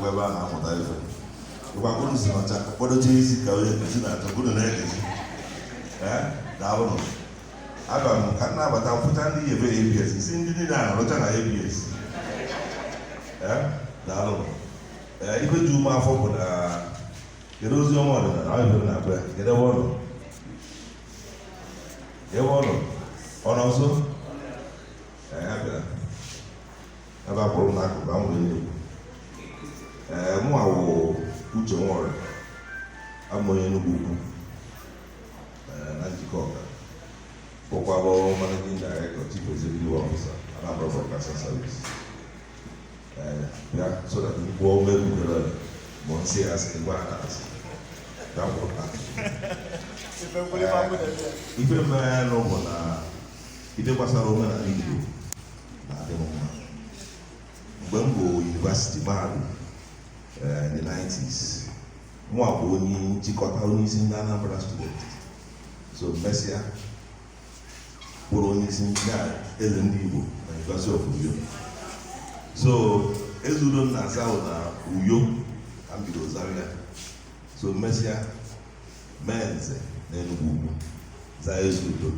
na-agwa ebe a na-amụta ife ụgbakọrụ si nọcha kpọdocha isi ka onye nkụzi na-atọ bụrụ na-egezi daalụnụ aga m ka m na-abata mfụcha ndị ebe ABS isi ndị niile na-arụcha na ABS daalụnụ ife ji ume afọ bụ na kedu oziọma ọdịnala ọ ife na-agba ya kedu ebe ọ nọ nso ya bịara ebe a kpọrọ n'akụkụ a nwere nnukwu mụ awụ Uche Nwore abụ onye Enugwu Ukwu na njikọ ọka bụkwa bụ Managing Director Chief Executive Officer Anambra Broadcasting Service ya so that mkpụọ mekwugere bụ nsị ya sị gwa na asị ife mmerụ bụ na ife gbasara omenala Igbo na-adị mma mgbe m bụ University mahadum in the 90s mụ bụ onye nchịkọta onye isi ndị Anambra student so mesịa bụrụ onye isi ndị eze ndị Igbo na University of Uyo so EZEUDO na-aza na Uyo ka m bido Zaria so mesịa mee nze na Enugwu Ukwu zaa EZEUDO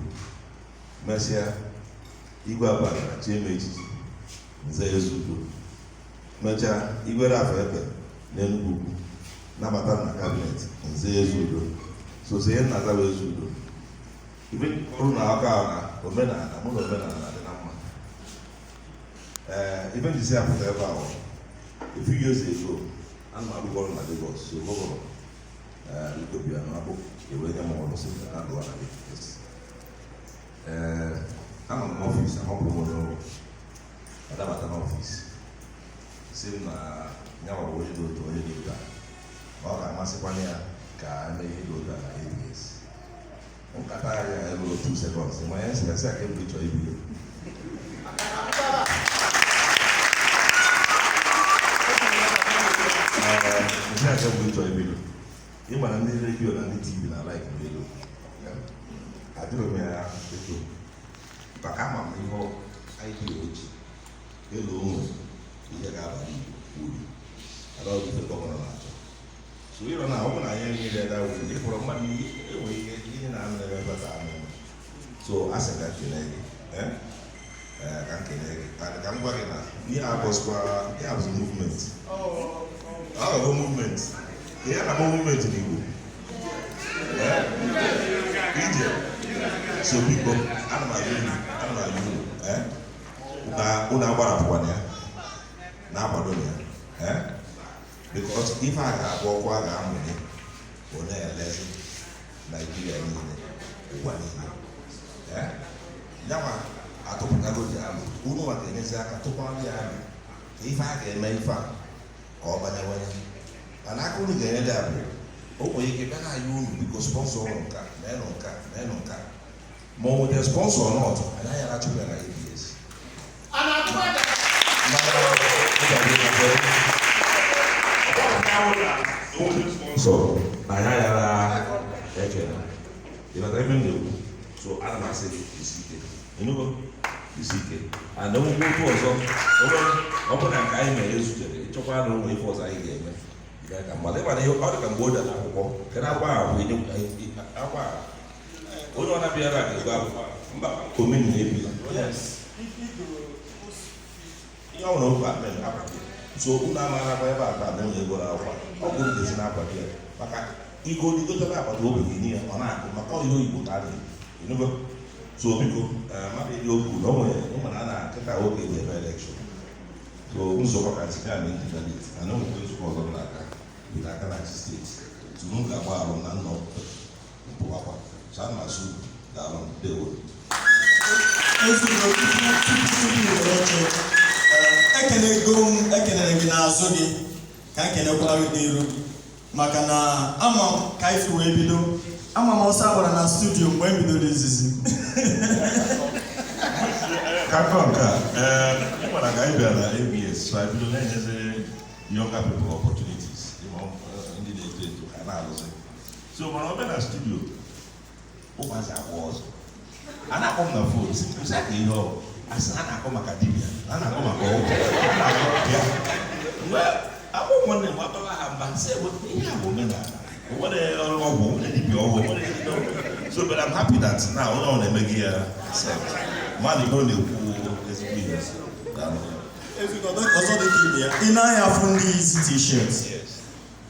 mesịa igwe abalị na chieme echichi nze EZEUDO mechaa igwe afọ ebe na Enugwu Ukwu nabata na kabinet nze EZEUDO so ihe nna-aza bụ EZEUDO ibe ọrụ na aka na omenala mụ na omenala dị na mma ibe njisi apụta ebe ahụ a few years ago ana m arụkọ ọrụ na Lagos so gọvanọ Utopia na akpụ ewere nye m ọrụ si na alụwa na Lagos anọ m n'ọfịs amapụrụ m n'ọrụ adabata n'ọfịs si m na nyawa bụ onye dị otu onye dị ụda ma ọ ga-amasịkwanye ya ka emee ihe dị ụda na ABS nkata ya elu 2 seconds ma ya sị aka ebe ịchọ ibido nsị aka ebe ịchọ ibido ịma na ndị redio na ndị TV na like redio ajụrụ m ya eto maka ama m ihe anyị dị ochi elu onwe ihe ga-abalị Igbo uru ada ọ dịfe gọvanọ na-achọ so ịrọ na ọ bụ na anyị niile eda wuru ndị kpọrọ mmadụ enwe ihe ihe na-anụ ebe bata anụ so a sị ka nkele gị ka nkele gị ka m gwa gị na ihe abụzikwa ihe abụzi movement ọ ga-abụ movement ihe na-abụ movement n'Igbo ije so biko ana m ayụ unu agbarapụkwana ya na-agbado ya because ife a ga-abụ ọkwa a ga-amụnye bụ na-elezi Naijiria niile ụwa niile yanwa atụpụtago ji alụ unu nwa ga-enyezi aka tụkwara ya alụ ka ife a ga-eme ife a ka ọ banyewanye mana aka unu ga-enye dị abụ o nwere ike bịa na-ayị unu biko sponsọ ụlọ nka menụ nka ma ọ nwere sponsọ n'ọtụ anaghị arachụpụ ya na ABS so anyị aghara ekele ịbata ebe m na-ekwu so ana m asị gị isi ike ịnụgo isi ike ana nwekwu otu ọzọ ọ bụ na nke anyị mere ezutere ịchọkwa na onwe ife ọzọ anyị ga-eme ka mmadụ ịmana ihe ọ dị ka mgbe o dara akwụkwọ kedu akwa ahụ akwa onye ọ na-abịara ga-ego akwụkwọ mba omeni na-ebila ihe ọ nwere okwu akpa akwado so unu amaghị akwa ebe akpa na onye ego na-akwa ọ bụ ndezi na-akwado ya maka igo digote na-akwado oge gị n'ihe ọ na-akụ maka ihe oyibo ka adịghị enugo so biko mmadụ ịdị okwu na o nwere a na-akịta oge ga-eme elekshọn so nzukọ ka ntinye a na-eji daliti na nwekwe nzukọ ọzọ n'aka dị n'aka na steeti tunu ga-agba arụ na nnọ mpụwakwa so a na-asụ ga-arụ dewo ekenere gị n'azụ gị ka ekenekwara gị n'iru maka na ama m ka ife wee bido ama m ọsọ agbara na studio mgbe e bidoro izizi ka nkọ nke a ịgbara ka anyị bịara na ABS so anyị bido na-enyezi younger people opportunities ndị na-eto eto ka na-arụzi so mana ọ bịa na studio ụmụazị akwa ọzọ a na-akpọ m na fon si ka ihe ọ asị a na-akpọ maka dibịa a na-akpọ maka ọgwụ ya mgbe I'm one of them, say, so, but I'm happy that now all the media money going in I have only easy t-shirts.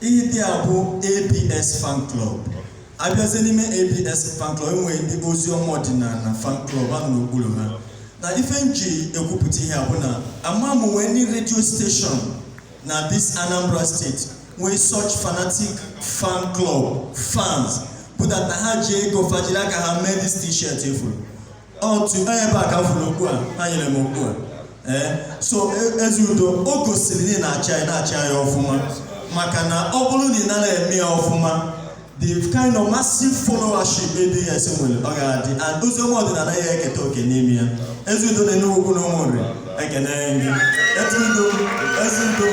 It is ABS fan club. I be saying ABS fan club when the Oziọma Ọdịnanị fan club and no guluma. Now if NG ekuputi here abuna, amamu any radio station na this Anambra State when such fanatic fan club fans put that na haje go fajila ka ha made this t-shirt ifuru. Oh to back ka fulu ku a, anyele mo ku a. So EZEUDO o gosiri na acha ya ofuma maka na ọ bụrụ na ị nara eme ofuma the kind of massive followership ABS nwere ọ ga-adị and Oziọma Ọdịnanị ya eketa oke n'ime ya. EZEUDO Enugwu Ukwu na Ụmụnri ekene gị. EZEUDO